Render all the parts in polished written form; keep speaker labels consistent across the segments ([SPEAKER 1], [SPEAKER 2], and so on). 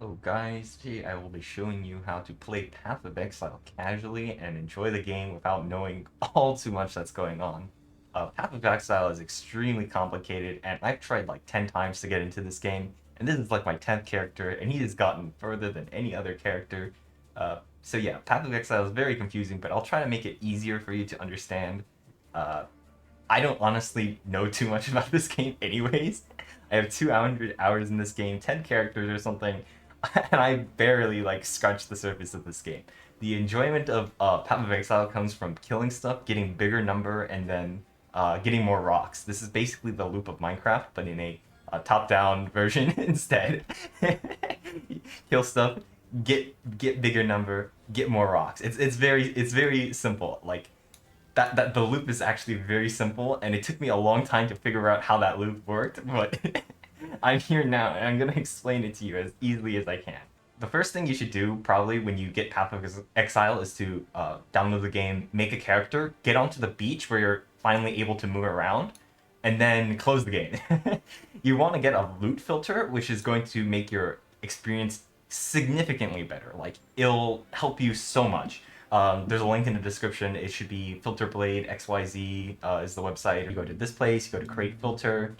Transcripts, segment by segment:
[SPEAKER 1] Hello guys, today I will be showing you how to play Path of Exile casually and enjoy the game without knowing all too much that's going on. Path of Exile is extremely complicated and I've tried like 10 times to get into this game, and this is like my 10th character and he has gotten further than any other character. So yeah, Path of Exile is very confusing, but I'll try to make it easier for you to understand. Uh, I don't honestly know too much about this game anyways. I have 200 hours in this game, 10 characters or something, and I barely like scratched the surface of this game. The enjoyment of Path of Exile comes from killing stuff, getting bigger number, and then getting more rocks. This is basically the loop of Minecraft, but in a top-down version instead. Kill stuff, get bigger number, get more rocks. It's very simple. Like that the loop is actually very simple, and it took me a long time to figure out how that loop worked, but I'm here now and I'm gonna explain it to you as easily as I can. The first thing you should do probably when you get Path of Exile is to download the game, make a character, get onto the beach where you're finally able to move around, and then close the game. You want to get a loot filter, which is going to make your experience significantly better. Like, it'll help you so much. There's a link in the description. It should be Filter Blade XYZ is the website. You go to this place, you go to create filter.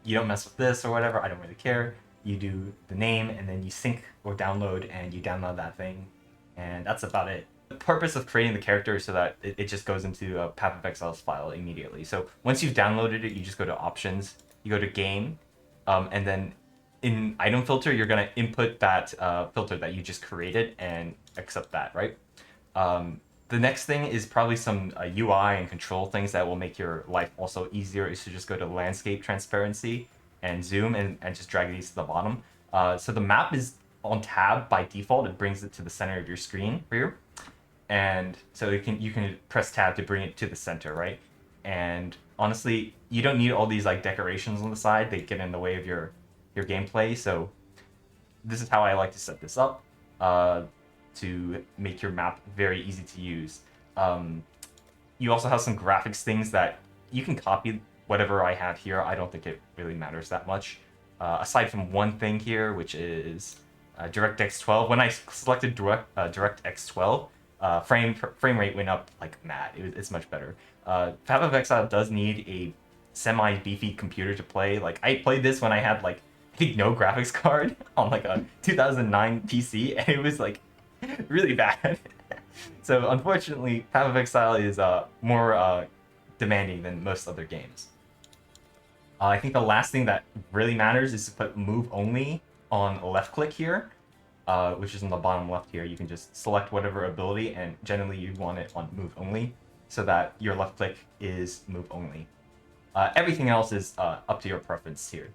[SPEAKER 1] You don't mess with this or whatever. I don't really care. You do the name and then you sync or download and you download that thing. And that's about it. The purpose of creating the character is so that it just goes into a Path of Exile's file immediately. So once you've downloaded it, you just go to options, you go to game, and then in item filter, you're going to input that filter that you just created and accept that, right? The next thing is probably some UI and control things that will make your life also easier, is to just go to landscape transparency and zoom and just drag these to the bottom. So the map is on tab by default. It brings it to the center of your screen here. And so you can press tab to bring it to the center, right? And honestly, you don't need all these like decorations on the side. They get in the way of your gameplay. So this is how I like to set this up. To make your map very easy to use. You also have some graphics things that you can copy whatever I have here. I don't think it really matters that much. Aside from one thing here, which is DirectX 12. When I selected DirectX 12, frame rate went up like mad. It's much better. Path of Exile does need a semi-beefy computer to play. Like, I played this when I had like, I think, no graphics card on like a 2009 PC, and it was like really bad. So unfortunately, Path of Exile is more demanding than most other games. I think the last thing that really matters is to put move only on left click here, which is on the bottom left here. You can just select whatever ability, and generally you want it on move only so that your left click is move only. Everything else is up to your preference here.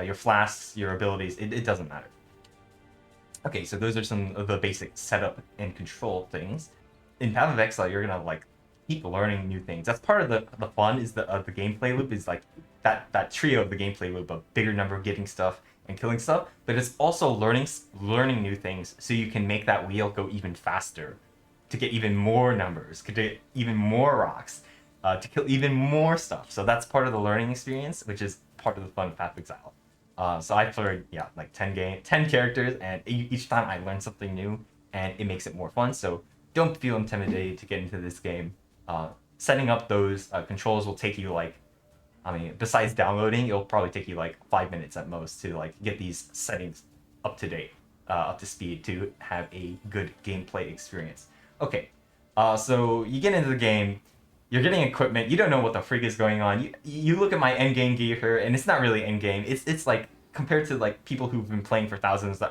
[SPEAKER 1] Your flasks, your abilities, it doesn't matter. Okay, so those are some of the basic setup and control things. In Path of Exile, you're gonna like keep learning new things. That's part of the fun, is the gameplay loop, is like that trio of the gameplay loop of bigger number of getting stuff and killing stuff. But it's also learning new things, so you can make that wheel go even faster, to get even more numbers, to get even more rocks, to kill even more stuff. So that's part of the learning experience, which is part of the fun of Path of Exile. So I played, yeah, like 10 characters, and each time I learn something new, and it makes it more fun. So don't feel intimidated to get into this game. Setting up those controls will take you like, I mean, besides downloading, it'll probably take you like 5 minutes at most to like get these settings up to date, up to speed, to have a good gameplay experience. Okay, so you get into the game. You're getting equipment. You don't know what the freak is going on. You look at my end game gear here, and it's not really end game. It's like, compared to like people who've been playing for thousands of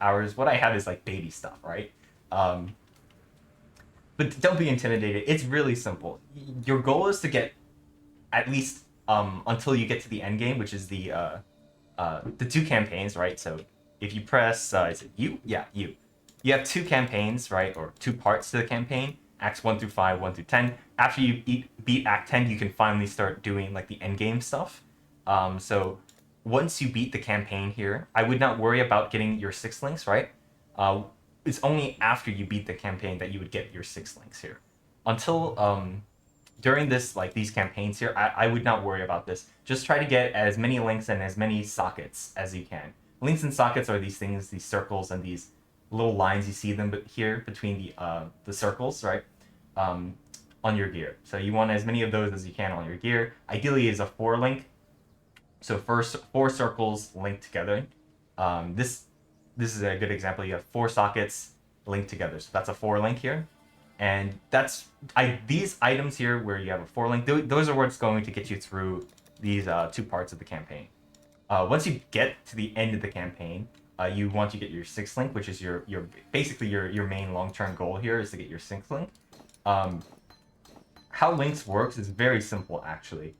[SPEAKER 1] hours, what I have is like baby stuff, right? But don't be intimidated. It's really simple. Your goal is to get at least until you get to the end game, which is the 2 campaigns, right? So if you press, is it U? Yeah, U. You have 2 campaigns, right, or 2 parts to the campaign. Acts 1 through 5, 1 through 10. After you beat Act 10, you can finally start doing like the end game stuff. So once you beat the campaign here, I would not worry about getting your 6 links, right? It's only after you beat the campaign that you would get your 6 links here. Until during this, like these campaigns here, I would not worry about this. Just try to get as many links and as many sockets as you can. Links and sockets are these things, these circles and these little lines. You see them here between the circles, right? On your gear. So you want as many of those as you can on your gear. Ideally, is a 4 link. So first 4 circles linked together. This is a good example. You have 4 sockets linked together. So that's a 4 link here. And that's these items here where you have a 4 link, those are what's going to get you through these 2 parts of the campaign. Once you get to the end of the campaign, you want to get your 6 link, which is your basically your main long-term goal here is to get your 6 link. How links works is very simple, actually.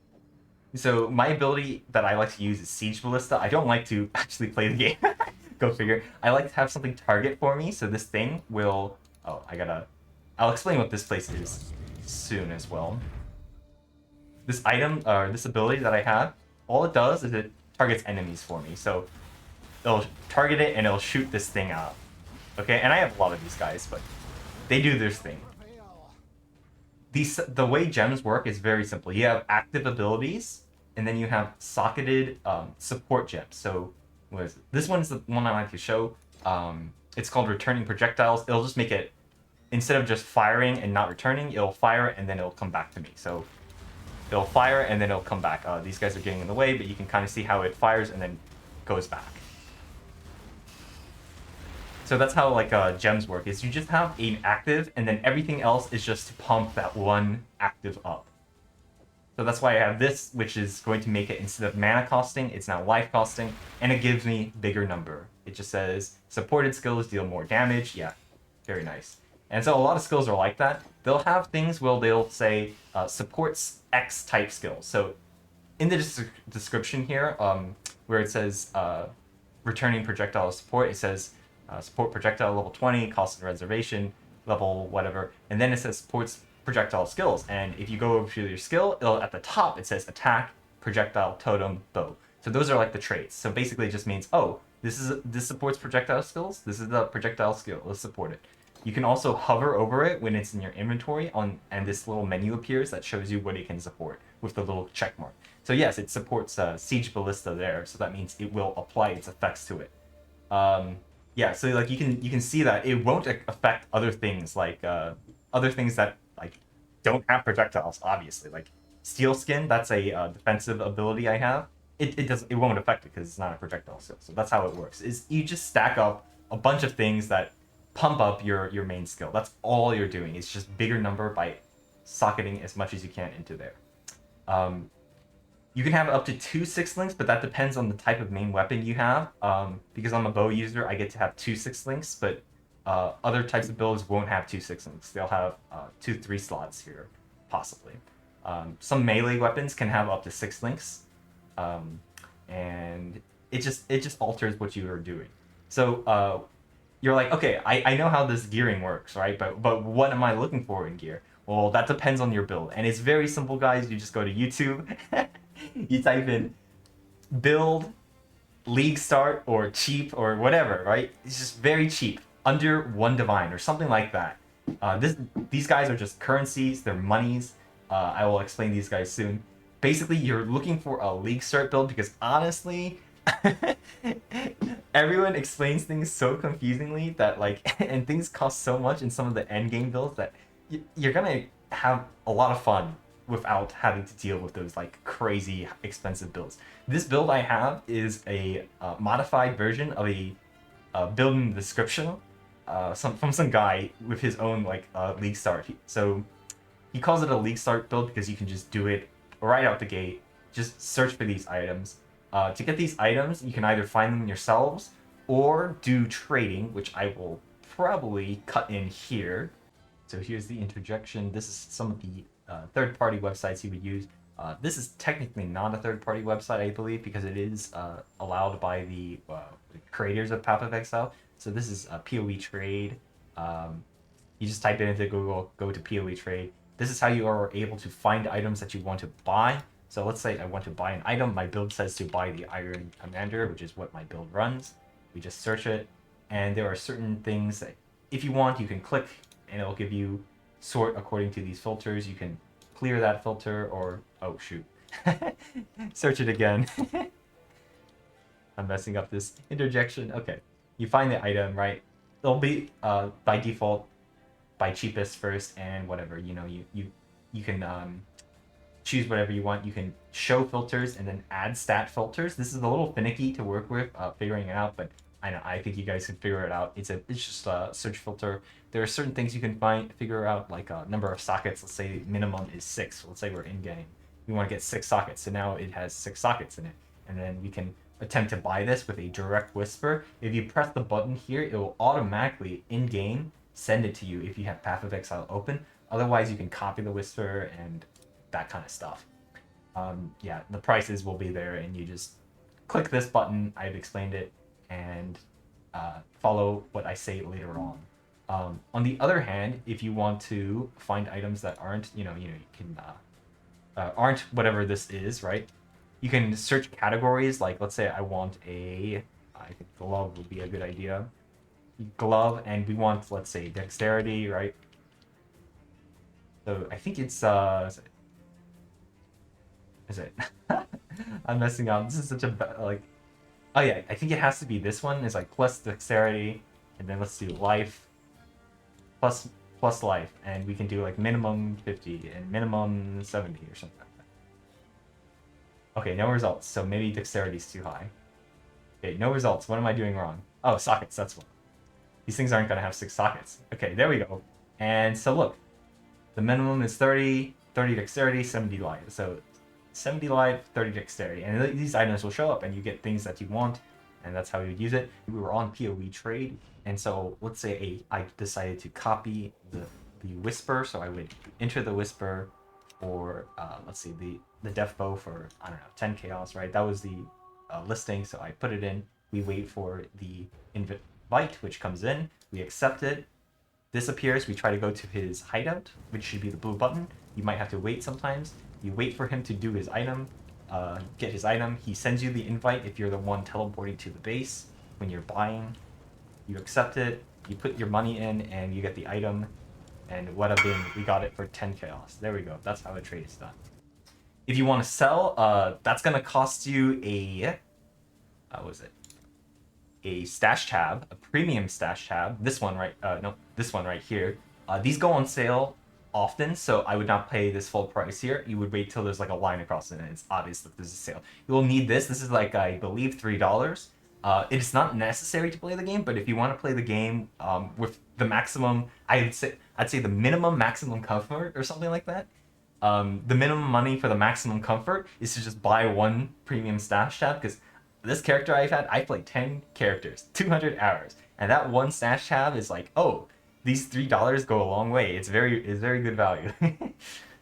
[SPEAKER 1] So my ability that I like to use is Siege Ballista. I don't like to actually play the game. Go figure. I like to have something target for me, so this thing will... Oh, I'll explain what this place is soon as well. This item, or this ability that I have, all it does is it targets enemies for me. So it'll target it and it'll shoot this thing out. Okay, and I have a lot of these guys, but they do this thing. The way gems work is very simple. You have active abilities, and then you have socketed support gems. So this one's the one I like to show. It's called returning projectiles. It'll just make it, instead of just firing and not returning, it'll fire and then it'll come back to me. So it'll fire and then it'll come back. These guys are getting in the way, but you can kind of see how it fires and then goes back. So that's how gems work, is you just have an active and then everything else is just to pump that one active up. So that's why I have this, which is going to make it, instead of mana costing, it's now life costing, and it gives me bigger number. It just says supported skills deal more damage. Yeah, very nice. And so a lot of skills are like that. They'll have things where they'll say supports X type skills. So in the description here, where it says returning projectile support, it says support projectile level 20, cost and reservation level whatever, and then it says supports projectile skills. And if you go over to your skill, at the top it says attack, projectile, totem, bow. So those are like the traits. So basically it just means, oh, this supports projectile skills, this is the projectile skill, let's support it. You can also hover over it when it's in your inventory and this little menu appears that shows you what it can support with the little check mark. So yes, it supports Siege Ballista there, so that means it will apply its effects to it. Yeah, so you can see that it won't affect other things other things that don't have projectiles, obviously. Like Steel Skin, that's a defensive ability I have. It won't affect it because it's not a projectile skill. So that's how it works. Is you just stack up a bunch of things that pump up your main skill. That's all you're doing. It's just bigger number by socketing as much as you can into there. You can have up to 2 6 links, but that depends on the type of main weapon you have. Because I'm a bow user, I get to have 2 6 links, but other types of builds won't have 2 6 links. They'll have 2 3 slots here, possibly. Some melee weapons can have up to 6 links, and it just alters what you are doing. So you're like, okay, I know how this gearing works, right? But what am I looking for in gear? Well, that depends on your build, and it's very simple, guys. You just go to YouTube. You type in build, league start, or cheap, or whatever, right? It's just very cheap, under 1 divine, or something like that. These guys are just currencies, they're monies. I will explain these guys soon. Basically, you're looking for a league start build because honestly, everyone explains things so confusingly that and things cost so much in some of the end game builds that you're gonna have a lot of fun without having to deal with those crazy expensive builds. This build I have is a modified version of a build in the description from some guy with his own league start. So he calls it a league start build because you can just do it right out the gate. Just search for these items. To get these items, you can either find them yourselves or do trading, which I will probably cut in here. So here's the interjection. This is some of the third-party websites you would use. This is technically not a third-party website, I believe, because it is allowed by the creators of Path of Exile. So this is PoE Trade. You just type it into Google, go to PoE Trade. This is how you are able to find items that you want to buy. So let's say I want to buy an item. My build says to buy the Iron Commander, which is what my build runs. We just search it, and there are certain things that if you want, you can click, and it'll give you sort according to these filters. You can clear that filter or, oh shoot, search it again. I'm messing up this interjection. Okay, you find the item, right? It'll be by default by cheapest first and whatever. You know, you can choose whatever you want. You can show filters and then add stat filters. This is a little finicky to work with, figuring it out, but I think you guys can figure it out. It's just a search filter. There are certain things you can figure out, like a number of sockets. Let's say minimum is 6. Let's say we're in game. We want to get 6 sockets, so now it has 6 sockets in it, and then we can attempt to buy this with a direct whisper. If you press the button here, it will automatically in game send it to you if you have Path of Exile open. Otherwise, you can copy the whisper and that kind of stuff. Yeah, the prices will be there, and you just click this button. I've explained it, and follow what I say later on. On the other hand, if you want to find items that aren't, you can aren't whatever this is, right? You can search categories. Like, let's say I want I think glove would be a good idea. Glove, and we want, let's say, dexterity, right? So I think it's is it? I'm messing up. This is such a like. Oh yeah, I think it has to be this one. It's like plus dexterity, and then let's do life, plus life, and we can do like minimum 50 and minimum 70 or something like that. Okay, no results. So maybe dexterity is too high. Okay, no results. What am I doing wrong? Oh, sockets. That's one. These things aren't gonna have 6 sockets. Okay, there we go. And so look, the minimum is 30 dexterity, 70 life. So 70 life, 30 dexterity, and these items will show up, and you get things that you want, and that's how you would use it. We were on PoE trade, and so let's say I decided to copy the whisper, so I would enter the whisper for let's see, the death bow for, I don't know, 10 chaos, right? That was the listing, so I put it in. We wait for the invite, which comes in. We accept it. This appears. We try to go to his hideout, which should be the blue button. You might have to wait sometimes. You wait for him to do his item, get his item. He sends you the invite if you're the one teleporting to the base. When you're buying, you accept it, you put your money in, and you get the item. And wada bing, we got it for 10 chaos. There we go. That's how a trade is done. If you want to sell, that's going to cost you a, what was it? A stash tab, a premium stash tab. This one right, no, this one right here. These go on sale often, so I would not pay this full price here. You would wait till there's like a line across it, and it's obvious that there's a sale. You will need this. This is like, I believe, $3. It is not necessary to play the game, but if you want to play the game with the maximum, I'd say the minimum maximum comfort or something like that. The minimum money for the maximum comfort is to just buy one premium stash tab, because this character I played 10 characters, 200 hours, and that one stash tab is like, oh, these $3 go a long way. It's very good value.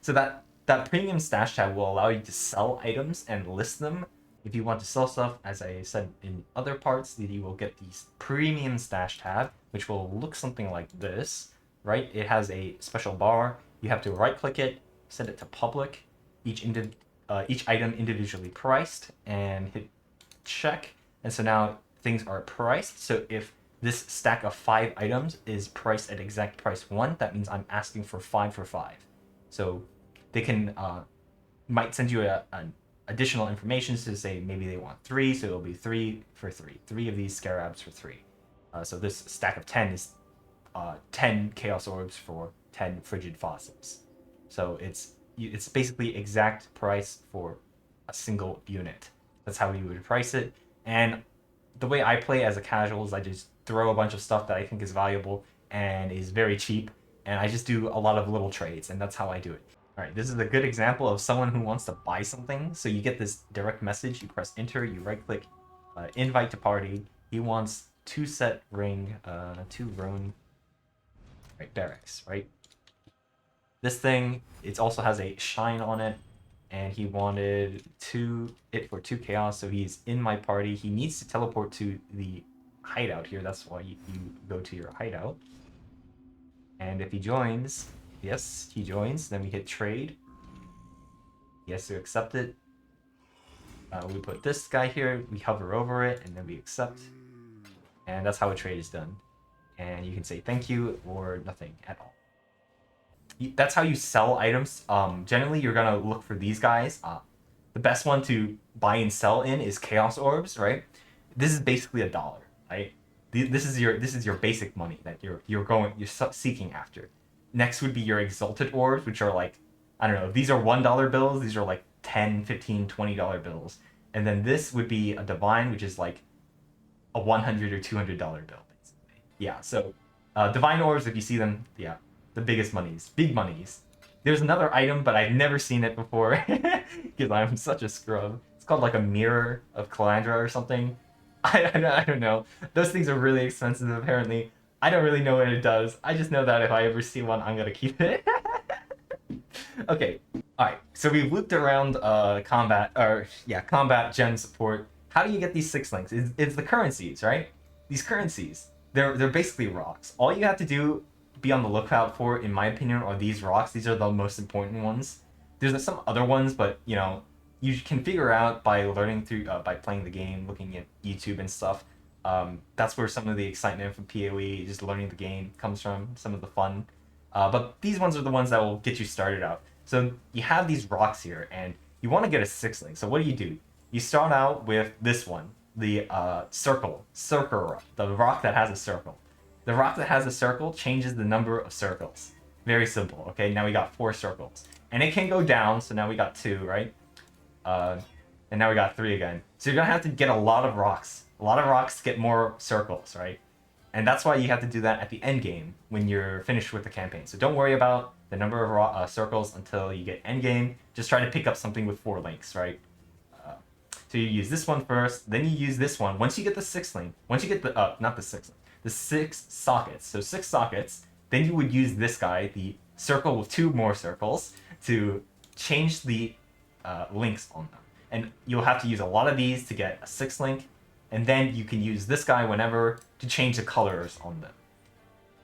[SPEAKER 1] So that premium stash tab will allow you to sell items and list them. If you want to sell stuff, as I said in other parts, you will get these premium stash tab, which will look something like this, right? It has a special bar. You have to right click it, set it to public, each item individually priced, and hit check. And so now things are priced. So if this stack of 5 items is priced at exact price 1, that means I'm asking for 5 for 5. So they can might send you an additional information to say maybe they want 3, so it'll be 3 for 3. 3 of these scarabs for 3. So this stack of 10 is 10 chaos orbs for 10 frigid fossils. So it's basically exact price for a single unit. That's how you would price it. And the way I play as a casual is I just throw a bunch of stuff that I think is valuable and is very cheap, and I just do a lot of little trades, and that's how I do it. All right, this is a good example of someone who wants to buy something. So you get this direct message, you press enter, you right click, invite to party. He wants 2 set ring, 2 roan, right, barracks, right? This thing, it also has a shine on it, and he wanted it for 2 chaos, so he's in my party. He needs to teleport to the hideout here. That's why you go to your hideout. And if he joins, yes, he joins, then we hit trade. He has to accept it. We put this guy here, we hover over it, and then we accept. And that's how a trade is done. And you can say thank you or nothing at all. That's how you sell items. Generally, you're gonna look for these guys. The best one to buy and sell in is Chaos Orbs, right? This is basically $1, right? This is your basic money that you're seeking after. Next would be your exalted orbs, which are like, I don't know, these are $1 bills, these are like 10, 15, $20 bills. And then this would be a divine, which is like a $100 or $200 bill, basically. Yeah, so divine orbs, if you see them, yeah, the biggest monies, big monies. There's another item, but I've never seen it before because I'm such a scrub. It's called like a mirror of Calandra or something. I don't know. Those things are really expensive, apparently. I don't really know what it does. I just know that if I ever see one, I'm gonna keep it. Okay, alright. So we've looped around combat gem support. How do you get these 6 links? It's the currencies, right? These currencies, they're basically rocks. All you have to do, be on the lookout for, in my opinion, are these rocks. These are the most important ones. There's some other ones, but you know, you can figure out by learning through, by playing the game, looking at YouTube and stuff. That's where some of the excitement from PoE, just learning the game, comes from. Some of the fun. But these ones are the ones that will get you started out. So you have these rocks here, and you want to get a 6 link. So what do? You start out with this one, the circle rock, the rock that has a circle. The rock that has a circle changes the number of circles. Very simple. Okay, now we got 4 circles, and it can go down. So now we got 2, right? And now we got 3 again. So you're gonna have to get a lot of rocks. A lot of rocks to get more circles, right? And that's why you have to do that at the end game when you're finished with the campaign. So don't worry about the number of circles until you get end game. Just try to pick up something with 4 links, right? So you use this one first, then you use this one. Once you get the 6th link, once you get the not the 6th link, the 6 sockets. So 6 sockets. Then you would use this guy, the circle with 2 more circles, to change the links on them. And you'll have to use a lot of these to get a 6th link. And then you can use this guy whenever to change the colors on them.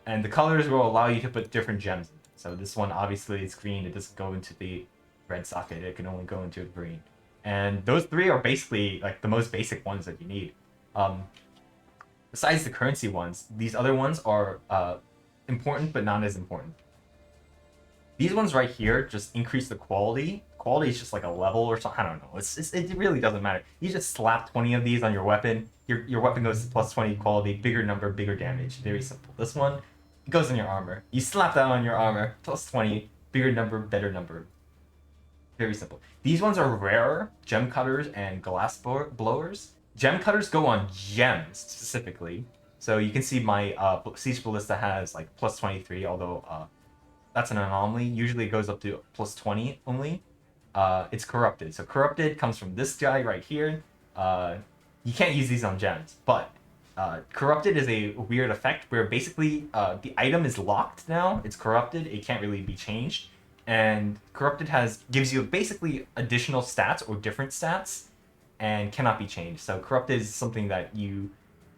[SPEAKER 1] And the colors will allow you to put different gems in. So this one, obviously, it's green. It doesn't go into the red socket. It can only go into green. And those 3 are basically like the most basic ones that you need. Besides the currency ones, these other ones are important, but not as important. These ones right here just increase the quality. Quality is just like a level or something. I don't know. It really doesn't matter. You just slap 20 of these on your weapon. Your weapon goes to plus 20 quality, bigger number, bigger damage. Very simple. This one, it goes on your armor. You slap that on your armor, plus 20, bigger number, better number. Very simple. These ones are rarer, gem cutters and glass blowers. Gem cutters go on gems specifically. So you can see my Siege Ballista has like plus 23, although that's an anomaly. Usually it goes up to plus 20 only. It's corrupted. So corrupted comes from this guy right here. You can't use these on gems, but corrupted is a weird effect where basically the item is locked now. It's corrupted. It can't really be changed. And corrupted gives you basically additional stats or different stats and cannot be changed. So corrupted is something that you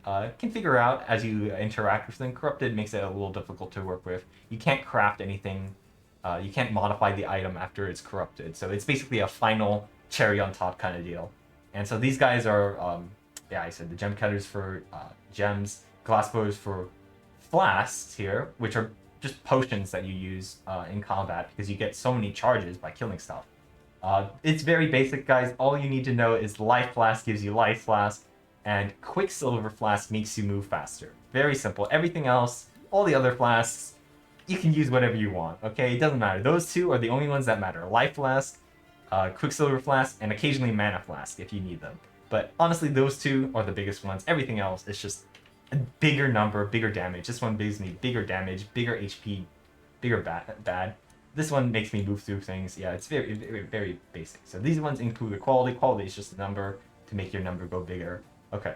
[SPEAKER 1] can figure out as you interact with them. Corrupted makes it a little difficult to work with. You can't craft anything. You can't modify the item after it's corrupted. So it's basically a final cherry on top kind of deal. And so these guys are, yeah, I said the gem cutters for gems, glass blowers for flasks here, which are just potions that you use in combat because you get so many charges by killing stuff. It's very basic, guys. All you need to know is Life Flask gives you Life Flask, and Quicksilver Flask makes you move faster. Very simple. Everything else, all the other flasks, you can use whatever you want, okay? It doesn't matter. Those 2 are the only ones that matter. Life Flask, Quicksilver Flask, and occasionally Mana Flask if you need them. But honestly, those 2 are the biggest ones. Everything else is just a bigger number, bigger damage. This one gives me bigger damage, bigger HP, bigger bad. This one makes me move through things. Yeah, it's very, very, very basic. So these ones include the quality. Quality is just a number to make your number go bigger. Okay.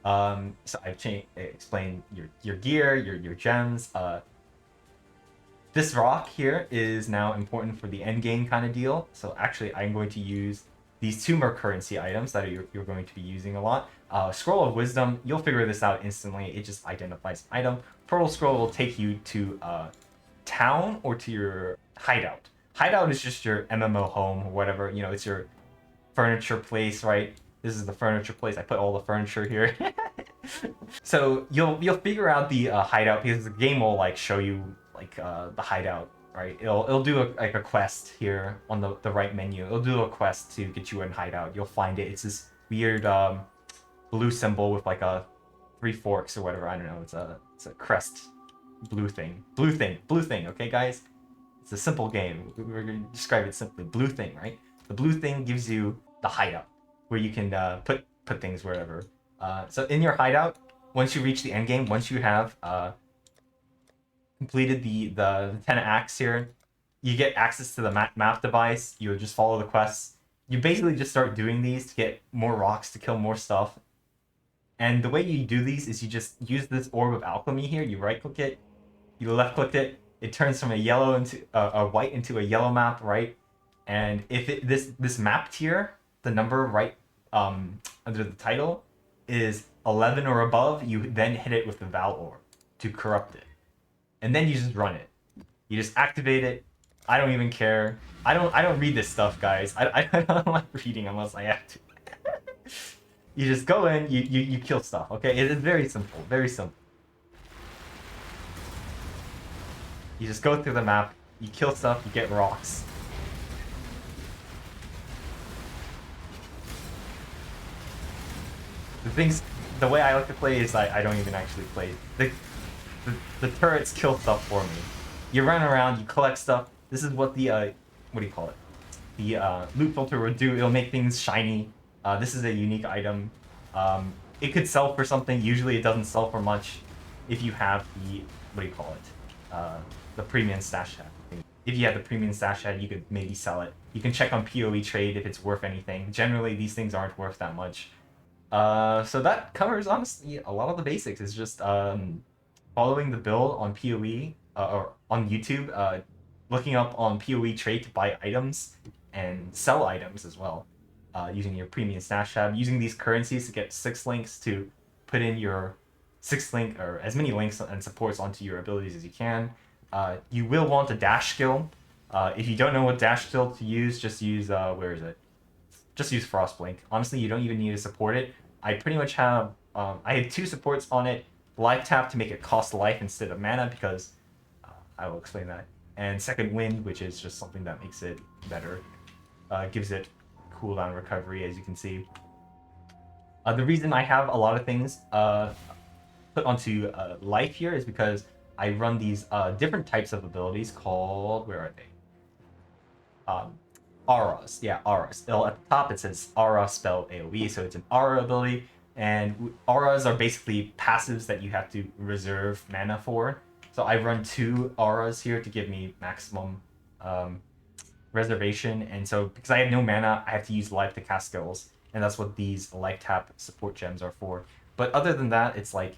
[SPEAKER 1] So I've explained your gear, your gems. This rock here is now important for the end game kind of deal. So actually, I'm going to use these 2 more currency items that you're going to be using a lot. Scroll of Wisdom, you'll figure this out instantly. It just identifies an item. Pearl Scroll will take you to town or to your hideout. Hideout is just your MMO home or whatever. You know, it's your furniture place, right? This is the furniture place. I put all the furniture here. So you'll figure out the hideout because the game will like show you like the hideout, right? It'll do a quest here on the right menu. It'll do a quest to get you in hideout. You'll find it. It's this weird blue symbol with like a 3 forks or whatever. I don't know. It's a crest, blue thing. Okay, guys. It's a simple game. We're gonna describe it simply. Blue thing, right? The blue thing gives you the hideout, where you can put things wherever. So in your hideout, once you reach the end game, once you have completed the 10 acts here, you get access to the map device. You just follow the quests. You basically just start doing these to get more rocks, to kill more stuff. And the way you do these is you just use this orb of alchemy here. You right click it, you left click it. It turns from a yellow into a white into a yellow map, right? And if this map tier, the number right under the title is 11 or above, you then hit it with the Val orb to corrupt it, and then you just run it. You just activate it. I don't even care. I don't read this stuff, guys. I don't like reading unless I have to. You just go in, you kill stuff. Okay, it is very simple, very simple. You just go through the map, you kill stuff, you get rocks. The way I like to play is I don't even actually play. The turrets kill stuff for me. You run around, you collect stuff. This is what the what do you call it? The loot filter will do. It'll make things shiny. This is a unique item. It could sell for something. Usually it doesn't sell for much if you have the, what do you call it? The premium stash head. If you have the premium stash head, you could maybe sell it. You can check on PoE trade if it's worth anything. Generally, these things aren't worth that much. So that covers, honestly, a lot of the basics. It's just following the build on PoE or on YouTube, looking up on PoE trade to buy items and sell items as well, using your premium stash tab, using these currencies to get 6 links to put in your 6 link or as many links and supports onto your abilities as you can. You will want a dash skill. If you don't know what dash skill to use, just use where is it? Just use Frostblink. Honestly, you don't even need to support it. I pretty much have I had 2 supports on it. Life tap to make it cost life instead of mana, because I will explain that. And second wind, which is just something that makes it better. Gives it cooldown recovery, as you can see. The reason I have a lot of things put onto life here is because I run these different types of abilities called, where are they? Auras. Yeah, auras. At the top it says aura spell AoE, so it's an aura ability, and auras are basically passives that you have to reserve mana for. So I run 2 auras here to give me maximum reservation, and so because I have no mana, I have to use life to cast skills, and that's what these life tap support gems are for. But other than that, it's like,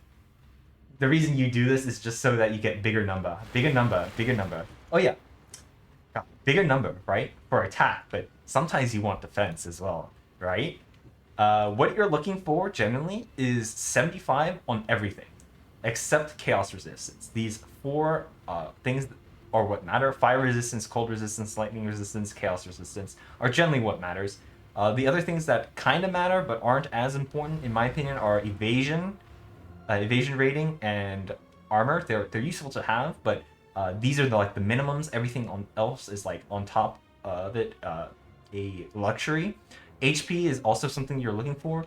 [SPEAKER 1] the reason you do this is just so that you get bigger number. Oh yeah, bigger number, right, for attack, but sometimes you want defense as well, right? What you're looking for generally is 75 on everything except chaos resistance. These 4 things are what matter. Fire resistance, cold resistance, lightning resistance, chaos resistance are generally what matters. The other things that kind of matter but aren't as important, in my opinion, are evasion rating, and armor. They're useful to have, but these are the minimums. Everything else is like on top of it, a luxury. HP is also something you're looking for.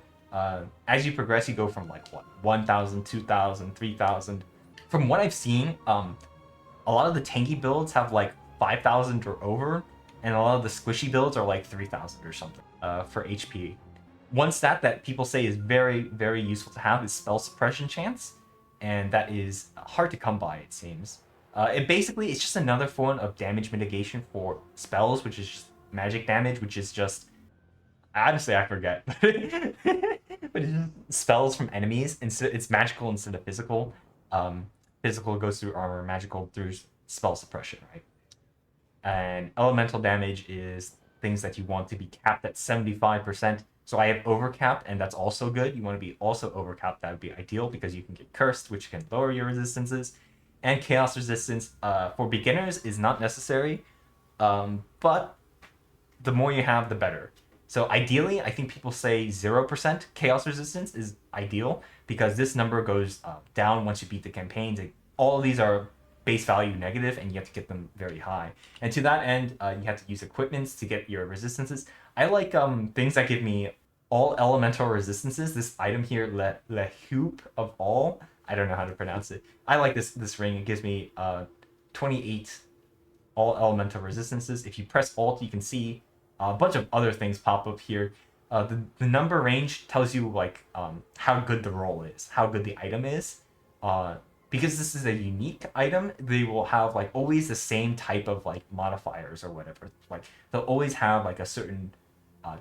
[SPEAKER 1] As you progress, you go from 1,000, 2,000, 3,000. From what I've seen, a lot of the tanky builds have 5,000 or over, and a lot of the squishy builds are 3,000 or something for HP. One stat that people say is very, very useful to have is spell suppression chance, and that is hard to come by, it seems. It's just another form of damage mitigation for spells, which is just magic damage, which is just, honestly, I forget, but it's just spells from enemies. It's magical instead of physical. Physical goes through armor, magical through spell suppression, right? And elemental damage is things that you want to be capped at 75%. So I have overcapped, and that's also good. You want to be also overcapped. That would be ideal, because you can get cursed, which can lower your resistances. And chaos resistance for beginners is not necessary, but the more you have, the better. So ideally, I think people say 0% chaos resistance is ideal, because this number goes down once you beat the campaigns. All of these are base value negative, and you have to get them very high. And to that end, you have to use equipments to get your resistances. I like things that give me all elemental resistances. This item here, le hoop of all. I don't know how to pronounce it. I like this ring. It gives me 28 all elemental resistances. If you press Alt, you can see a bunch of other things pop up here. The number range tells you like how good the roll is, how good the item is. Because this is a unique item, they will have like always the same type of like modifiers or whatever. Like they'll always have like a certain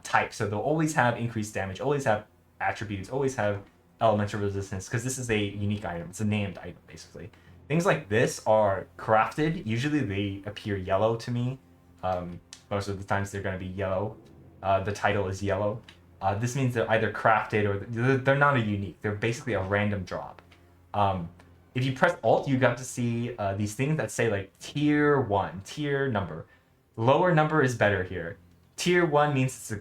[SPEAKER 1] type, so they'll always have increased damage, always have attributes, always have elemental resistance because this is a unique item. It's a named item basically. Things like this are crafted. Usually they appear yellow to me. Most of the times they're going to be yellow. The title is yellow. This means they're either crafted or they're not a unique. They're basically a random drop. If you press Alt, you got to see these things that say like tier 1, tier number. Lower number is better here. Tier 1 means it's a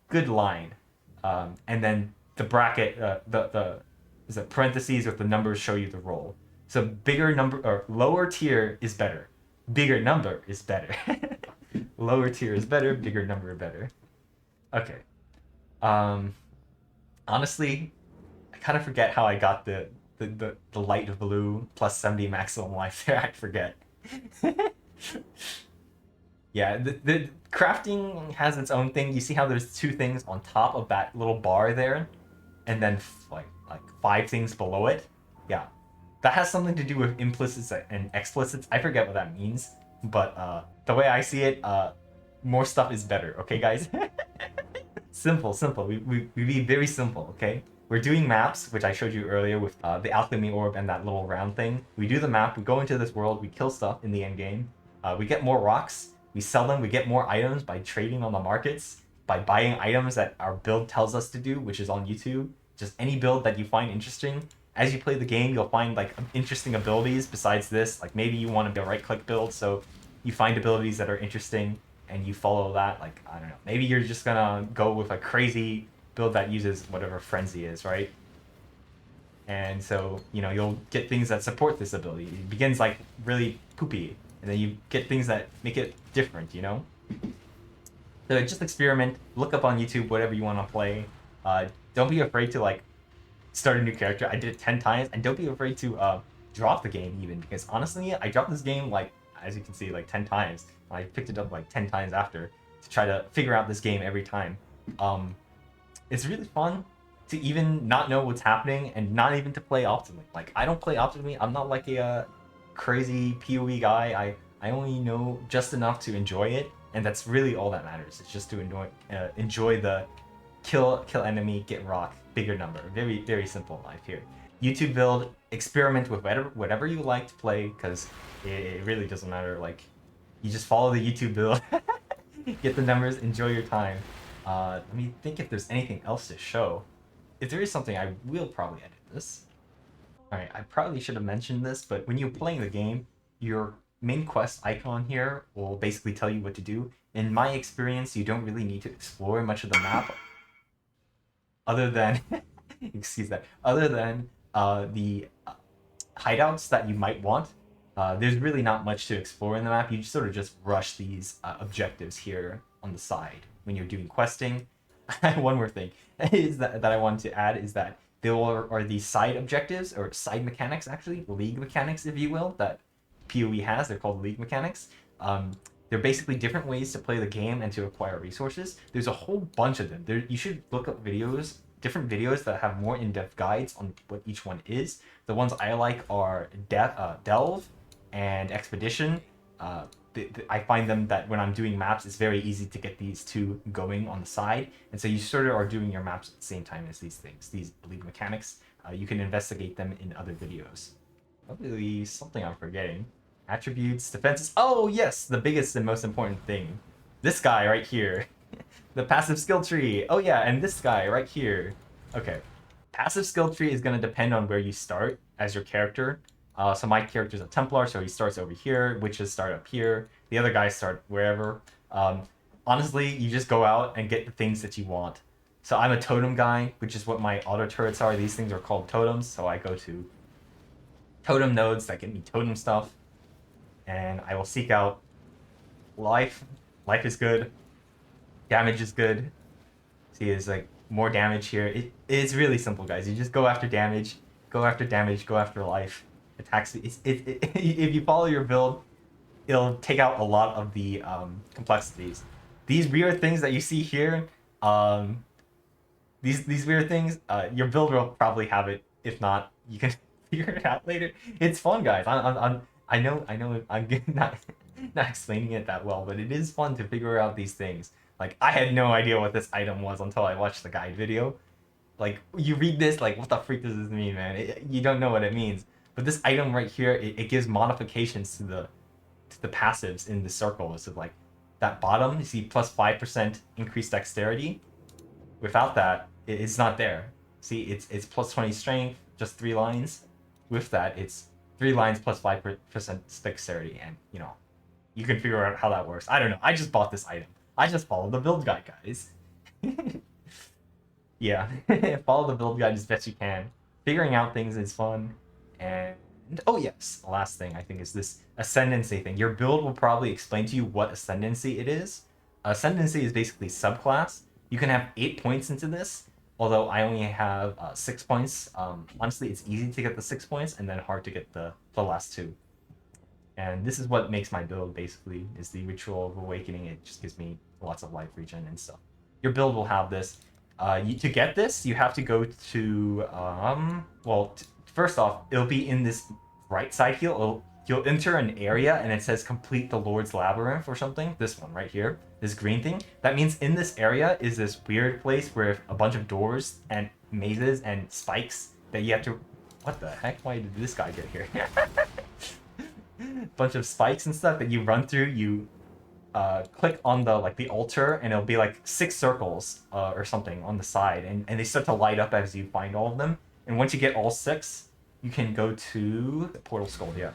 [SPEAKER 1] good line. And then the bracket, is it parentheses with the numbers show you the roll. So bigger number or lower tier is better. Bigger number is better. Lower tier is better, bigger number better. Okay. Honestly, I kind of forget how I got the light blue plus 70 maximum life there. I forget. Yeah, the crafting has its own thing. You see how there's two things on top of that little bar there, and then like 5 things below it. Yeah, that has something to do with implicits and explicits. I forget what that means, but the way I see it, more stuff is better. Okay, guys. Simple. We be very simple. Okay. We're doing maps, which I showed you earlier with the alchemy orb and that little round thing. We do the map. We go into this world. We kill stuff in the end game. We get more rocks. We sell them. We get more items by trading on the markets, by buying items that our build tells us to do, which is on YouTube. Just any build that you find interesting. As you play the game, you'll find like interesting abilities besides this. Like maybe you want to be a right-click build, so you find abilities that are interesting and you follow that. Like, I don't know. Maybe you're just gonna go with a crazy build that uses whatever frenzy is, right? And so, you know, you'll get things that support this ability. It begins like really poopy, and then you get things that make it different, you know? So just experiment, look up on YouTube whatever you want to play. Don't be afraid to like start a new character. I did it 10 times, and don't be afraid to drop the game even, because honestly, I dropped this game like, as you can see, like 10 times. I picked it up like 10 times after to try to figure out this game every time. It's really fun to even not know what's happening and not even to play optimally. Like, I don't play optimally. I'm not like a crazy PoE guy. I only know just enough to enjoy it, and that's really all that matters. It's just to enjoy the kill enemy, get rock, bigger number. Very, very simple life here. YouTube build, experiment with whatever you like to play, because it really doesn't matter. Like, you just follow the YouTube build, get the numbers, enjoy your time. Let me think if there's anything else to show. If there is something, I will probably edit this. Alright, I probably should have mentioned this, but when you're playing the game, your main quest icon here will basically tell you what to do. In my experience, you don't really need to explore much of the map, other than, excuse that, other than the hideouts that you might want. There's really not much to explore in the map. You just sort of just rush these objectives here on the side when you're doing questing. One more thing is that I wanted to add is that there are these side objectives, or side mechanics actually, league mechanics if you will, that PoE has. They're called league mechanics. They're basically different ways to play the game and to acquire resources. There's a whole bunch of them. You should look up videos, different videos that have more in-depth guides on what each one is. The ones I like are Delve and Expedition. I find them that when I'm doing maps, it's very easy to get these two going on the side. And so you sort of are doing your maps at the same time as these things, these league mechanics. You can investigate them in other videos. Probably something I'm forgetting. Attributes, defenses. Oh, yes, the biggest and most important thing. This guy right here. The passive skill tree. Oh, yeah, and this guy right here. Okay. Passive skill tree is going to depend on where you start as your character. So my character's a Templar, so he starts over here. Witches start up here. The other guys start wherever. Honestly, you just go out and get the things that you want. So I'm a totem guy, which is what my auto turrets are. These things are called totems. So I go to totem nodes that get me totem stuff. And I will seek out life. Life is good. Damage is good. See, it's like more damage here. It's really simple, guys. You just go after damage, go after damage, go after life. Attacks. If you follow your build, it'll take out a lot of the complexities. These weird things that you see here, um, these weird things, your build will probably have it. If not, you can figure it out later. It's fun, guys. I know I'm not explaining it that well, but it is fun to figure out these things. Like, I had no idea what this item was until I watched the guide video. Like, you read this, like, what the freak does this mean, man? You don't know what it means. But this item right here, it gives modifications to the passives in the circle. So, like, that bottom, you see plus 5% increased dexterity. Without that, it's not there. See, it's plus 20 strength, just 3 lines. With that, it's 3 lines plus 5% dexterity, and, you know, you can figure out how that works. I don't know. I just bought this item. I just followed the build guide, guys. Yeah, follow the build guide as best you can. Figuring out things is fun. And, oh yes, the last thing I think is this ascendancy thing. Your build will probably explain to you what ascendancy it is. Ascendancy is basically subclass. You can have 8 points into this, although I only have 6 points. Honestly, it's easy to get the 6 points and then hard to get the last 2. And this is what makes my build, basically, is the Ritual of Awakening. It just gives me lots of life regen and stuff. Your build will have this. To get this, you have to go to, first off, it'll be in this right side here. You'll enter an area and it says complete the Lord's Labyrinth or something. This one right here, this green thing. That means in this area is this weird place where a bunch of doors and mazes and spikes that you have to... What the heck? Why did this guy get here? Bunch of spikes and stuff that you run through. You click on the altar and it'll be like 6 circles or something on the side, and they start to light up as you find all of them. And once you get all 6, you can go to the Portal Skull. Yeah.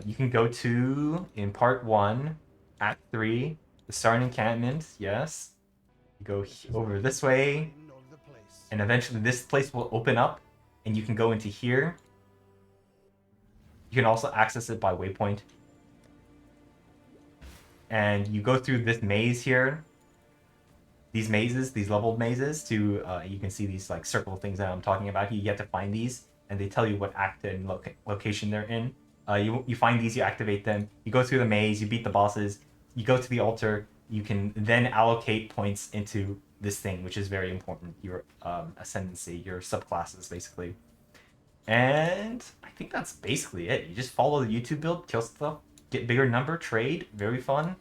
[SPEAKER 1] You can go to, in part 1, Act 3, the Starn Encampment. Yes. You go over this way, and eventually this place will open up, and you can go into here. You can also access it by waypoint. And you go through this maze here. These mazes, these leveled mazes, to you can see these like circle things that I'm talking about. You get to find these, and they tell you what act and location they're in. You find these, you activate them. You go through the maze, you beat the bosses. You go to the altar. You can then allocate points into this thing, which is very important. Your ascendancy, your subclasses, basically. And I think that's basically it. You just follow the YouTube build, kill stuff, get bigger number, trade, very fun.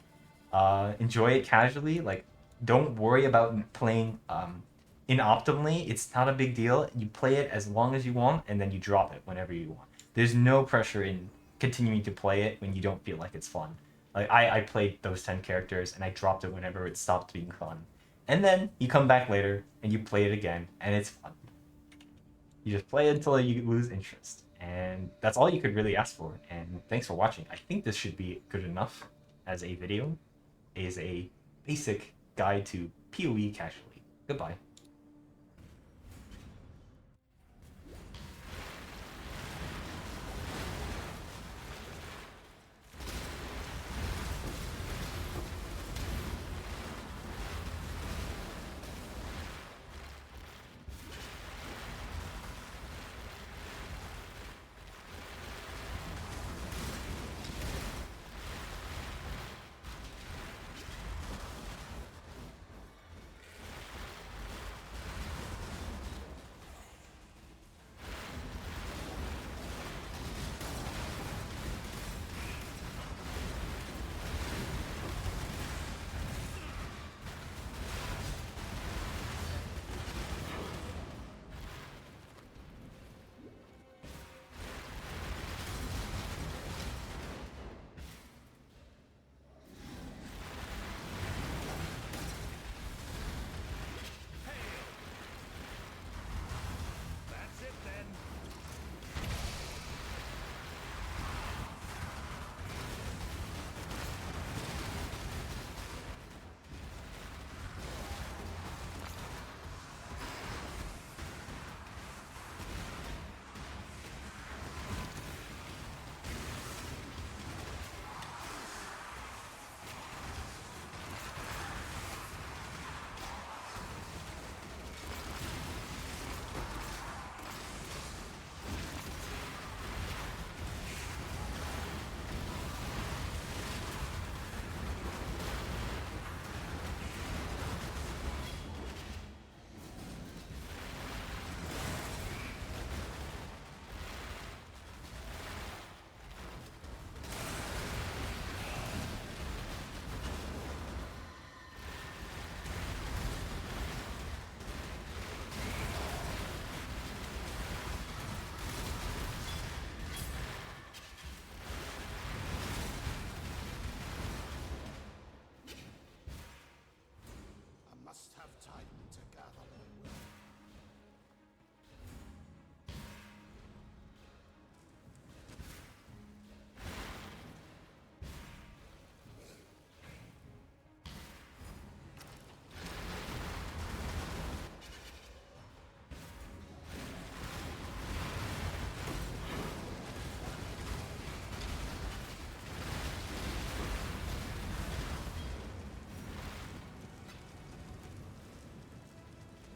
[SPEAKER 1] Enjoy it casually. Like, don't worry about playing inoptimally. It's not a big deal. You play it as long as you want, and then you drop it whenever you want. There's no pressure in continuing to play it when you don't feel like it's fun. Like, I played those 10 characters, and I dropped it whenever it stopped being fun. And then you come back later, and you play it again, and it's fun. You just play it until you lose interest. And that's all you could really ask for. And thanks for watching. I think this should be good enough as a video, as a basic guide to PoE casually. Goodbye.